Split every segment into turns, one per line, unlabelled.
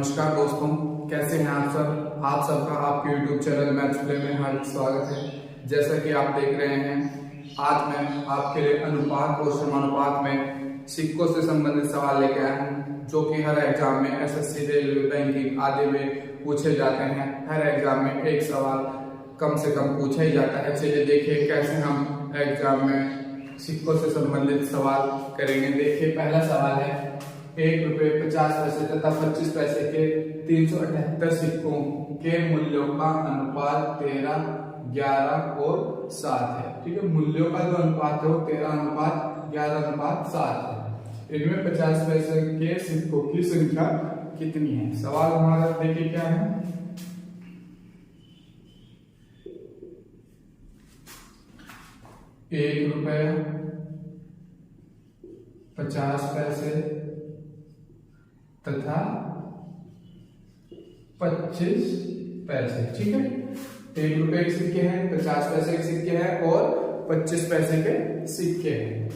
नमस्कार दोस्तों, कैसे हैं आप सब। आप सबका आपके YouTube चैनल मैथ्स प्ले में हार्दिक स्वागत है। जैसा कि आप देख रहे हैं, आज मैं आपके लिए अनुपात और समानुपात में सिक्कों से संबंधित सवाल लेके आया हूं, जो कि हर एग्जाम में एसएससी, रेलवे, बैंकिंग आदि में पूछे जाते हैं। हर एग्जाम में एक सवाल कम से कम पूछा ही जाता है। चलिए देखिए कैसे हम एग्जाम में सिक्कों से संबंधित सवाल करेंगे। देखिए पहला सवाल है, 1 रुपए 50 पैसे तथा 25 पैसे के 378 सिक्कों के मूल्यों का अनुपात 13, 11 और 7 है। ठीक है, मूल्यों का जो अनुपात है वो 13:11:7 है। इनमें 50 पैसे के सिक्कों की संख्या कितनी है। सवाल हमारा देखिए क्या है, ₹1 50 पैसे तथा 25 पैसे। ठीक है, ₹1 के सिक्के हैं, 50 पैसे के सिक्के हैं और 25 पैसे के सिक्के हैं।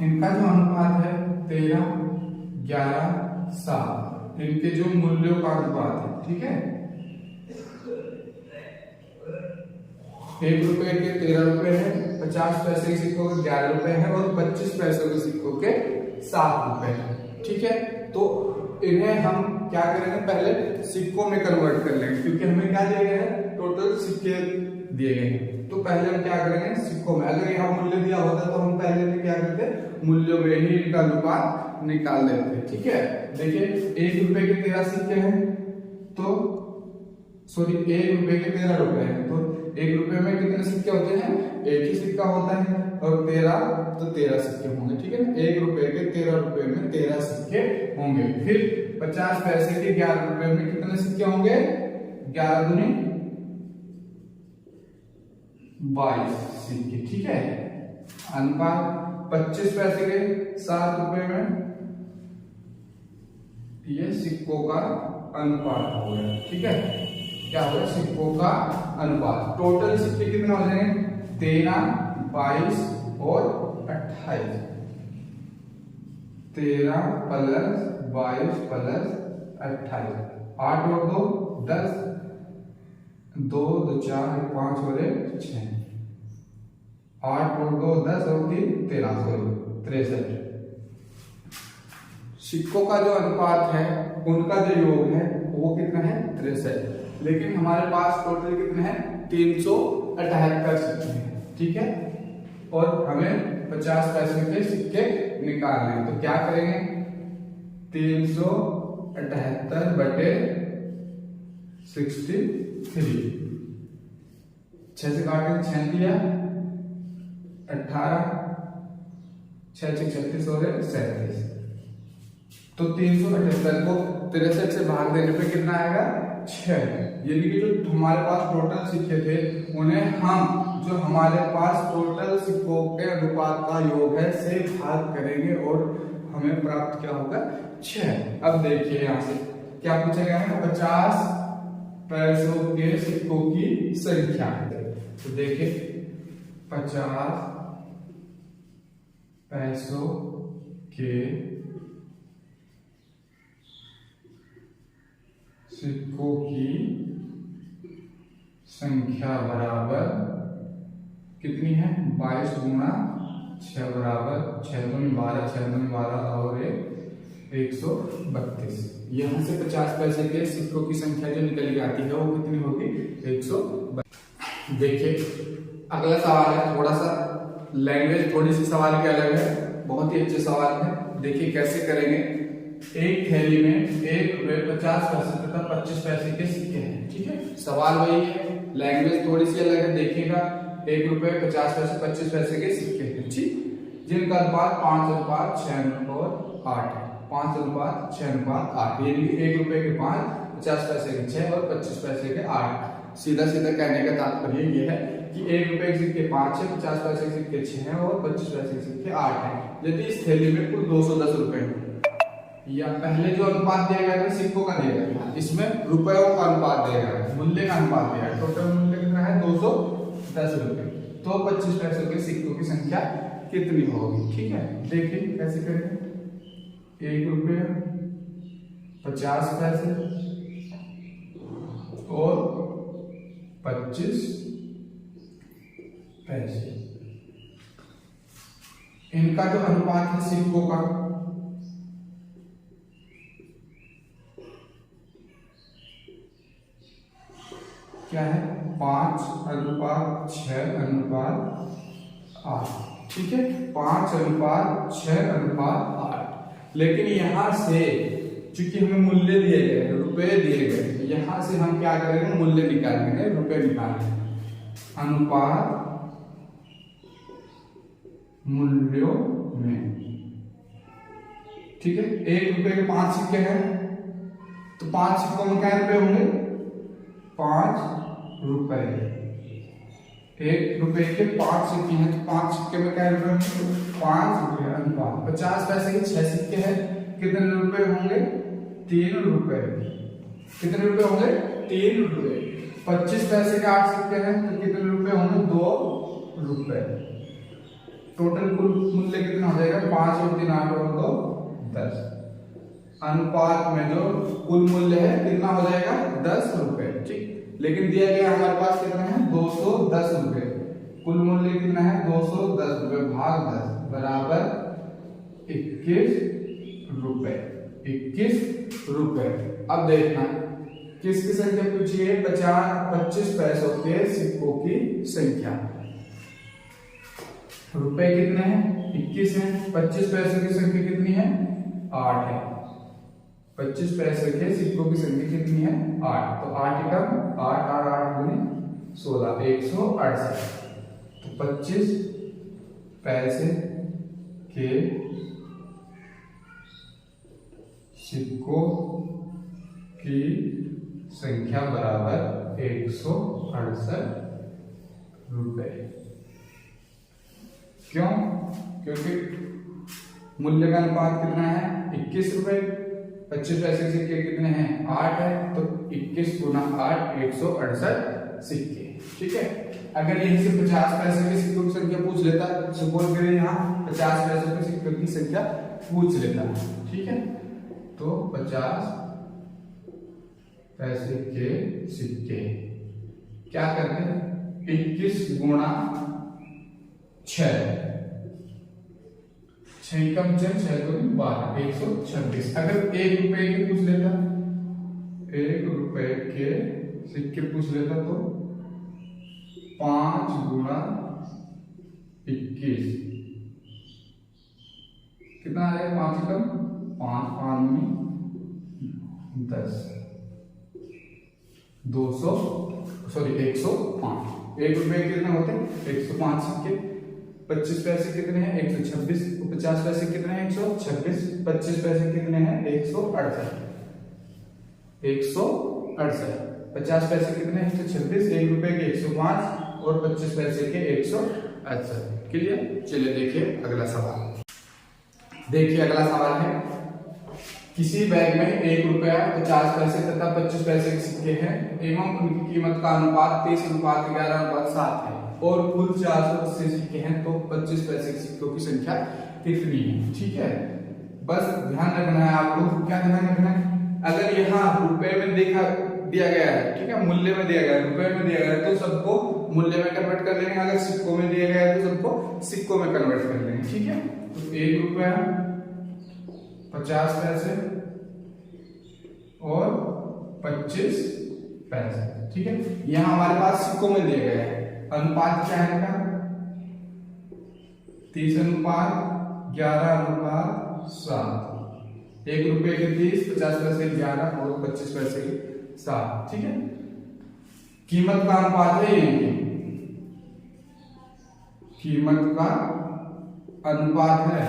इनका जो अनुपात है 13, 11, 7, इनके जो मूल्यों का अनुपात है। ठीक है, ₹1 के 13 रुपए है, 50 पैसे के सिक्कों के 11 रुपए है और 25 पैसे के सिक्कों के 7 रुपए है। ठीक है, तो इन्हें हम क्या करेंगे, पहले सिक्कों में कन्वर्ट कर लेंगे, क्योंकि हमें क्या दिए गए हैं, टोटल सिक्के दिए गए हैं। तो पहले हम क्या करेंगे, सिक्कों में। अगर यहाँ मूल्य दिया होता तो हम पहले में क्या करते, मूल्यों में ही इनका अनुपात निकाल देते। ठीक है, देखिए ₹1 के 13 सिक्के हैं, तो सॉरी ₹1 के 13 रुपए हैं, तो ₹1 में कितने सिक्के होते हैं, एक ही सिक्का होता है, और 13 तो 13 सिक्के होंगे। ठीक है, ₹1 के 13 रुपए में 13 सिक्के होंगे। फिर 50 पैसे के 11 रुपए में कितने सिक्के होंगे, 11 दूनी 22 सिक्के। ठीक है, अनुपात 25 पैसे के 7 रुपए में ये सिक्कों का अनुपात हो गया। ठीक है, क्या हो गया, सिक्कों का अनुपात। टोटल सिक्के कितने हो जाएंगे, 13, 22 और 28। 13 प्लस 22 प्लस 28, 8 और 2 10, 2 2 4 5 और 1 6, 8 और 2 10 और 3 13, 63। सिक्कों का जो अनुपात है उनका जो योग है वो कितना है, 63। लेकिन हमारे पास टोटल कितने हैं, 378 सिक्के हैं। ठीक है, और हमें 50 पैसे के सिक्के निकालने हैं। तो क्या करेंगे, 378 बटे 63, 6 से काटेंगे, 6 दिया 18, 6 6 36 और 37। तो 378 को 63 से भाग देने पे कितना आएगा, 6। यानी कि जो हमारे पास टोटल सिक्के थे उन्हें हम जो हमारे पास टोटल सिक्कों के अनुपात का योग है से भाग करेंगे और हमें प्राप्त क्या होगा, 6। अब देखिए यहां से क्या पूछा गया है, 50 पैसों के सिक्कों की संख्या। तो देखिए 50 पैसों के सिक्कों की संख्या बराबर कितनी है, 22 गुना 6 बराबर 6 दूनी 12, 6 दूनी 12 और 132। यहाँ से 50 पैसे के सिक्कों की संख्या जो निकल के आती है वो कितनी होगी, 132। देखिए अगला सवाल है, थोड़ा सा लैंग्वेज थोड़ी सी सवाल की अलग है, बहुत ही अच्छे सवाल है। देखिए कैसे करेंगे, एक थैली में ₹1 50 पैसे तथा 25 पैसे के सिक्के हैं। ठीक है, सवाल वही है, लैंग्वेज थोड़ी सी अलग है। देखिएगा ₹1 50 पैसे 25 पैसे के सिक्के हैं, ठीक, जिनका अनुपात 5:6 और 8 है। 5:6:8, यानी ₹1 के 5, 50 पैसे के 6 और 25 पैसे के 8। सीधा सीधा कहने का तात्पर्य ये है कि ₹1 के सिक्के 5 है, 50 पैसे के सिक्के 6 है और 25 पैसे के सिक्के 8 है। यदि इस थैली में कुल 210 रुपए है, या पहले जो अनुपात दिया गया है सिक्कों का दिया गया है, इसमें रुपयों का अनुपात दिया गया है, मूल्य का अनुपात दिया है। टोटल मूल्य कितना है, 210 रुपए। तो 25 पैसों के सिक्कों की संख्या कितनी होगी। ठीक है, देखिए कैसे करेंगे, ₹1 50 पैसे और 25 पैसे। इनका जो अनुपात है सिक्कों का, क्या है? 5:6:8। ठीक है, 5:6:8। लेकिन यहां से चूंकि हमें मूल्य दिए गए, रुपए दिए गए, यहां से हम क्या करेंगे? मूल्य निकालेंगे, रुपए निकालेंगे। अनुपात मूल्यों में, ठीक है। 1 रुपए के 5 सिक्के हैं, तो 5 सिक्कों में क्या रुपए होंगे? 5 रुपए। 1 रुपए के 5 सिक्के हैं, तो 5 सिक्के में क्या रुपए होंगे? 5 रुपए। अनुपात 50 पैसे के 6 सिक्के हैं, कितने रुपए होंगे? 3 रुपए। कितने रुपए होंगे? 3 रुपए। 25 पैसे के 8 सिक्के हैं, तो कितने रुपए होंगे? 2 रुपए। टोटल कुल मूल्य कितना हो जाएगा? 5 और 3 8 और 2 10। अनुपात में जो कुल मूल्य है कितना हो जाएगा? 10 रुपए। ठीक, लेकिन दिया गया हमारे पास कितना है? 210 रुपए। कुल मूल्य कितना है? 210 रुपए भाग 10 बराबर 21 रुपए। 21 रुपए। अब देखना किसकी संख्या पूछी है? 25 पैसों के सिक्कों की संख्या। रुपए कितने हैं? 21 हैं। 25 पैसे की संख्या कितनी है? 8 है। 25 पैसे के सिक्कों की संख्या कितनी है? 8। तो 8 एकम 8 8 8 गुने 16 168। तो 25 पैसे के सिक्कों की संख्या बराबर 168 रुपए। क्यों? क्योंकि मूल्य का अनुपात कितना है? 21 रुपए। 25 पैसे के सिक्के कितने हैं? 8 है, तो 21 गुना 8 168 सिक्के। ठीक है, अगर यहीं से 50 पैसे के सिक्कों की संख्या पूछ लेता, सपोज करें यहाँ 50 पैसे के सिक्कों की संख्या पूछ लेता, ठीक है, तो 50 पैसे के सिक्के क्या करते हैं? 21 गुणा 6 कम 6 2 12 126। अगर 1 रुपए के पूछ लेता, 1 रुपए के सिक्के पूछ लेता, तो 5 गुणा 21 कितना आ जाएगा? 5 कम 5 5 में 10 105। 1 रुपए कितने होते हैं? 105 सिक्के। 25 पैसे कितने हैं? 126। 50 पैसे कितने हैं? 126। 25 पैसे कितने हैं? 168। 168। 50 पैसे कितने हैं? 126। 1 रुपए के 105 और 25 पैसे के 168। क्लियर? चलिए देखिए अगला सवाल। देखिए अगला सवाल है, किसी बैग में 1 रुपया 50 पैसे तथा 25 पैसे के सिक्के हैं एवं उनकी कीमत का अनुपात 30:11:7 है और कुल 480 सिक्के हैं, तो 25 पैसे के सिक्कों की संख्या कितनी है? ठीक है, बस ध्यान रखना है आपको। क्या ध्यान रखना है? अगर यहाँ रुपए में दिया गया है, ठीक है, मूल्य में दिया गया है, रुपए में दिया गया है, तो सबको मूल्य में कन्वर्ट कर लेंगे। अगर सिक्कों में दिया गया है तो सबको सिक्कों में कन्वर्ट कर लेंगे। ठीक है, तो 1 रुपया 50 पैसे और 25 पैसे। ठीक है, यहाँ हमारे पास सिक्कों में दिया गया है। अनुपात क्या है इनका? 30:11:7। 1 रुपए के 30, 50 पैसे 11 और 25 पैसे 7। ठीक है, कीमत का अनुपात है ये, कीमत का अनुपात है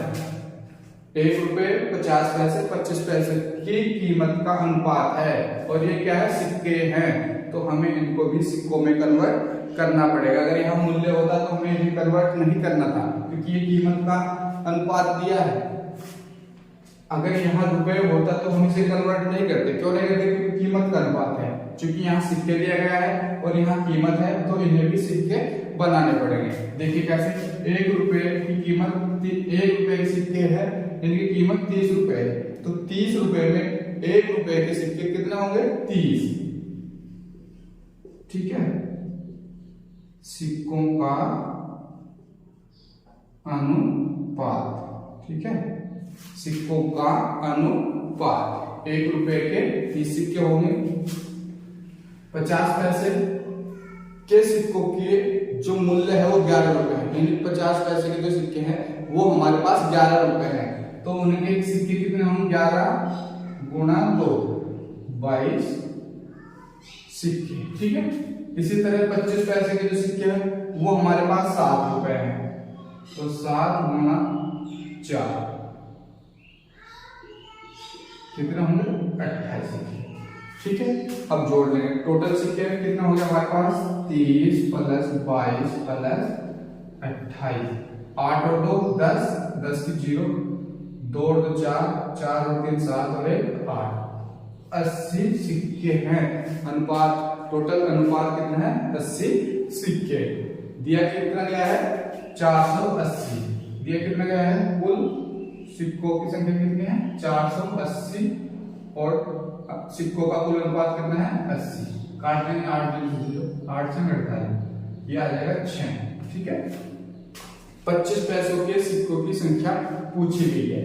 1 रुपए 50 पैसे 25 पैसे की कीमत का अनुपात है। और ये क्या है? सिक्के हैं, तो हमें इनको भी सिक्कों में कन्वर्ट करना पड़ेगा। अगर यहाँ मूल्य होता तो हमें इन्हें कन्वर्ट नहीं करना था, क्योंकि ये कीमत का अनुपात दिया है। अगर यहाँ रुपए होता तो हम इसे कन्वर्ट नहीं करते। क्यों नहीं करते? क्योंकि कीमत का अनुपात है। क्योंकि यहाँ सिक्के दिया गया है और यहाँ कीमत है, तो इन्हें भी सिक्के बनाने पड़ेंगे। देखिए कैसे? 1 रुपए की कीमत 1 रुपए के सिक्के है, इनकी कीमत 30 रुपए है, तो 30 रुपए में ₹1 के सिक्के कितने होंगे? 30। ठीक है, सिक्कों का अनुपात। ठीक है, सिक्कों का अनुपात, ₹1 के 30 सिक्के होंगे। 50 पैसे के सिक्कों के जो मूल्य है वो ₹11 है, यानी 50 पैसे के जो सिक्के हैं वो हमारे पास ₹11 है। तो उनके सिक्के कितने होंगे? 11 गुणा 2, 22 सिक्के। ठीक है, इसी तरह 25 पैसे के जो सिक्के हैं वो हमारे पास ₹7 हैं, तो 7 गुणा 4 कितने होंगे? 28 सिक्के। ठीक है, अब जोड़ लेंगे। टोटल सिक्के कितना हो गया हमारे पास? 30 प्लस 22 प्लस 28, 8 और 2 10, 10 की 0, 2 और 2 4, 4 और 3 7 और 1 8, 80 सिक्के हैं। अनुपात, टोटल अनुपात कितना है? 80 सिक्के। दिया कितना गया है? 480। दिया कितना गया है? कुल सिक्कों की संख्या कितनी है? 480, और सिक्कों का कुल अनुपात कितना है? 80। काट देंगे 8 में 0, 8 से घटता है, ये आ जाएगा 6। ठीक है, 25 पैसों के सिक्कों की संख्या पूछी गई है,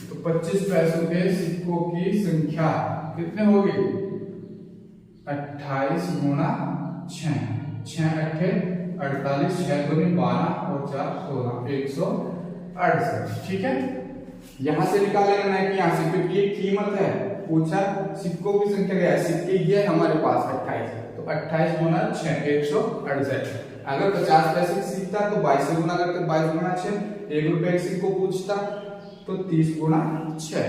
तो 25 पैसों के सिक्कों की संख्या कितने होगी? 28 गुणा 6, 6 अट्ठे 48, 6 दूनी 12 और 4 16, 168। ठीक है, यहां से निकालेंगे ना कि यहां से, क्योंकि ये कीमत है। पूछा सिक्कों की संख्या क्या है? सिक्के ये हमारे पास 28, तो 28 गुना 6 168। अगर 50 पैसे की सिक्का तो 22 से गुना करते, 22 गुना 6। ₹1 के सिक्को पूछता तो 30 गुना 6।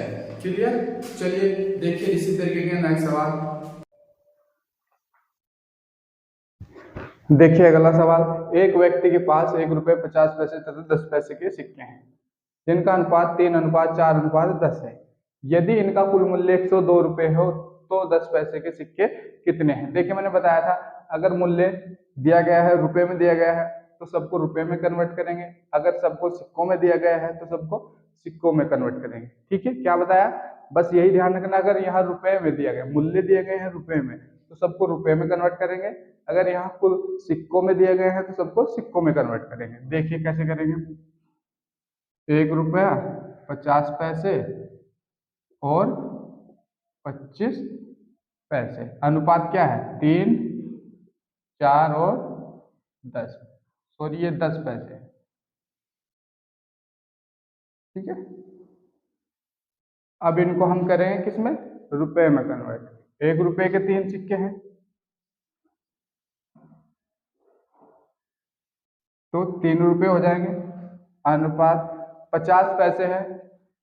क्लियर? चलिए देखिए इसी तरीके के नेक्स्ट सवाल। देखिए अगला सवाल, एक व्यक्ति के पास ₹1 50 तथा 10 पैसे के सिक्के हैं जिनका अनुपात 3:4:10 है। यदि इनका कुल मूल्य ₹102 हो तो 10 पैसे के सिक्के कितने हैं? देखिए मैंने बताया था, अगर मूल्य दिया गया है, रुपए में दिया गया है, तो सबको रुपए में कन्वर्ट करेंगे। अगर सबको सिक्कों में दिया गया है तो सबको सिक्कों में कन्वर्ट करेंगे। ठीक है, क्या बताया? बस यही ध्यान रखना, अगर यहाँ रुपए में दिया गया, मूल्य दिए गए हैं रुपए में, तो सबको रुपए में कन्वर्ट करेंगे। अगर यहाँ कुल सिक्कों में दिए गए हैं तो सबको सिक्कों में कन्वर्ट करेंगे। देखिए कैसे करेंगे। ₹1 50 पैसे और 25 पैसे, अनुपात क्या है? 3 4 और 10, सॉरी ये 10 पैसे। ठीक है, अब इनको हम करेंगे किसमें? रुपए में कन्वर्ट। ₹1 के 3 सिक्के हैं तो ₹3 हो जाएंगे। अनुपात 50 पैसे है,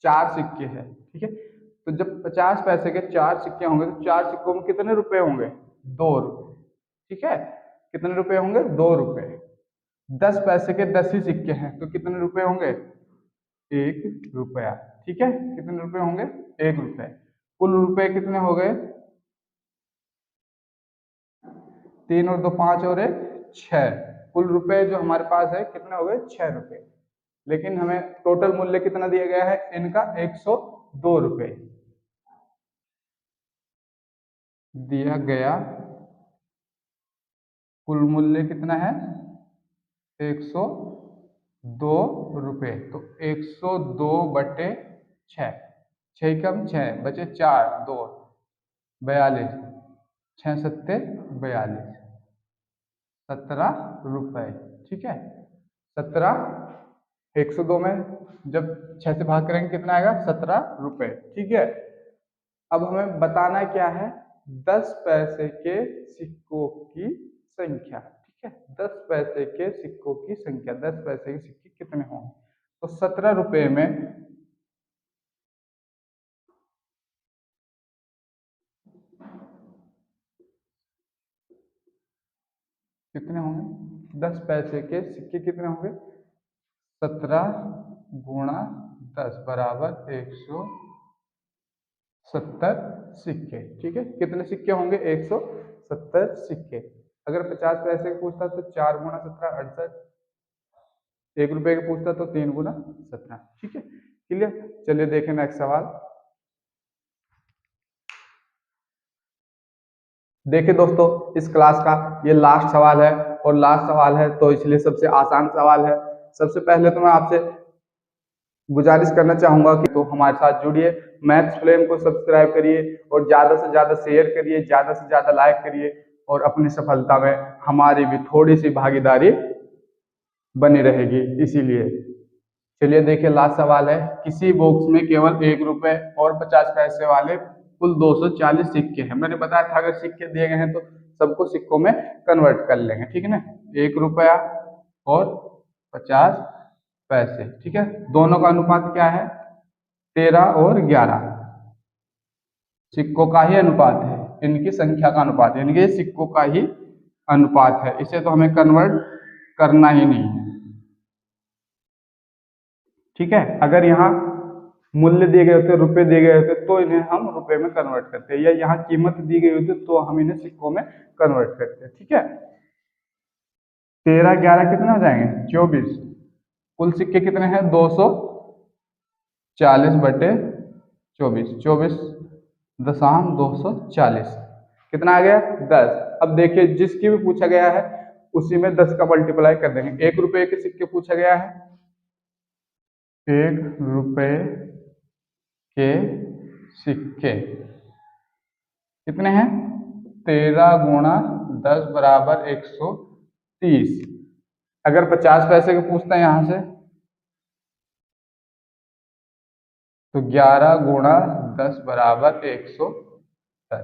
4 सिक्के हैं। ठीक है, तो जब 50 पैसे के 4 सिक्के होंगे तो 4 सिक्कों में कितने रुपए होंगे? ₹2। ठीक है, कितने रुपए होंगे? ₹2। 10 पैसे के 10 ही सिक्के हैं तो कितने रुपए होंगे? ₹1। ठीक है, कितने रुपए होंगे? ₹1। कुल रुपए कितने हो गए? 3 और 2 5 और 1 6। कुल रुपए जो हमारे पास है कितने हो गए? ₹6। लेकिन हमें टोटल मूल्य कितना दिया गया है इनका? ₹102 दिया गया। कुल मूल्य कितना है? ₹102। तो 102/6, 6 कम 6 बचे 4, 2 42, 6 सत्ते 42, ₹17। ठीक है, 17, 102 में जब 6 से भाग करेंगे कितना आएगा? ₹17। ठीक है, अब हमें बताना क्या है? 10 पैसे के सिक्कों की संख्या। ठीक है, 10 पैसे के सिक्कों की संख्या, 10 पैसे के सिक्के कितने होंगे? तो ₹17 में कितने होंगे? 10 पैसे के सिक्के कितने होंगे? 17 गुणा 10 बराबर 170 सिक्के। ठीक है, कितने सिक्के होंगे? 170 सिक्के। अगर 50 पैसे का पूछता तो 4 गुणा 17 68, ₹1 का पूछता तो 3 गुना 17। ठीक है, क्लियर? चलिए देखें नेक्स्ट सवाल। देखिए दोस्तों, इस क्लास का ये लास्ट सवाल है और लास्ट सवाल है तो इसलिए सबसे आसान सवाल है। सबसे पहले तो मैं आपसे गुजारिश करना चाहूंगा कि तो हमारे साथ जुड़िए, मैथ्स फ्लेम को सब्सक्राइब करिए और ज़्यादा से ज़्यादा शेयर करिए, ज़्यादा से ज़्यादा लाइक करिए और अपनी सफलता में हमारी भी थोड़ी सी भागीदारी बनी रहेगी। इसीलिए चलिए देखिए, लास्ट सवाल है। किसी बॉक्स में केवल 1 रुपए और 50 पैसे वाले कुल 240 सिक्के हैं। मैंने बताया था अगर सिक्के दिए गए हैं तो सबको सिक्कों में कन्वर्ट कर लेंगे, ठीक है ना। 1 रुपया और 50 पैसे, ठीक है। दोनों का अनुपात क्या है? 13 और 11 सिक्कों का ही अनुपात है, इनकी संख्या का अनुपात है, यानी कि सिक्कों का ही अनुपात है। इसे तो हमें कन्वर्ट करना ही नहीं है, ठीक है। अगर यहाँ मूल्य दिए गए होते, रुपए दिए गए होते तो इन्हें हम रुपए में कन्वर्ट करते, या यहाँ कीमत दी गई होती तो हम इन्हें सिक्कों में कन्वर्ट करते, ठीक है। 13 11 कितने हो जाएंगे? 24। कुल सिक्के कितने हैं? 240 बटे 24, 24.240 कितना आ गया? 10। अब देखिए, जिसकी भी पूछा गया है उसी में 10 का मल्टीप्लाई कर देंगे। 1 रुपए के सिक्के पूछा गया है, 1 रुपए के सिक्के कितने हैं? 13 गुणा 10 बराबर 130। अगर 50 पैसे के पूछते हैं यहां से तो 11 गुणा 10 बराबर 110।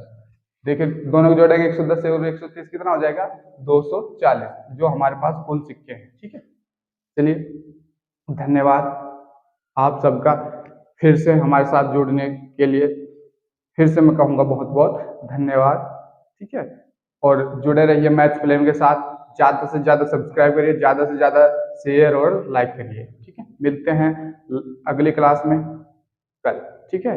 देखिए दोनों को जोड़ेंगे, 110 से और 130 कितना हो जाएगा? 240, जो हमारे पास कुल सिक्के हैं, ठीक है। चलिए, धन्यवाद आप सबका फिर से हमारे साथ जुड़ने के लिए। फिर से मैं कहूँगा बहुत बहुत धन्यवाद, ठीक है। और जुड़े रहिए मैथ्स फ्लेम के साथ, ज़्यादा से ज़्यादा सब्सक्राइब करिए, ज़्यादा से ज़्यादा शेयर और लाइक करिए, ठीक है। मिलते हैं अगली क्लास में कल, ठीक है।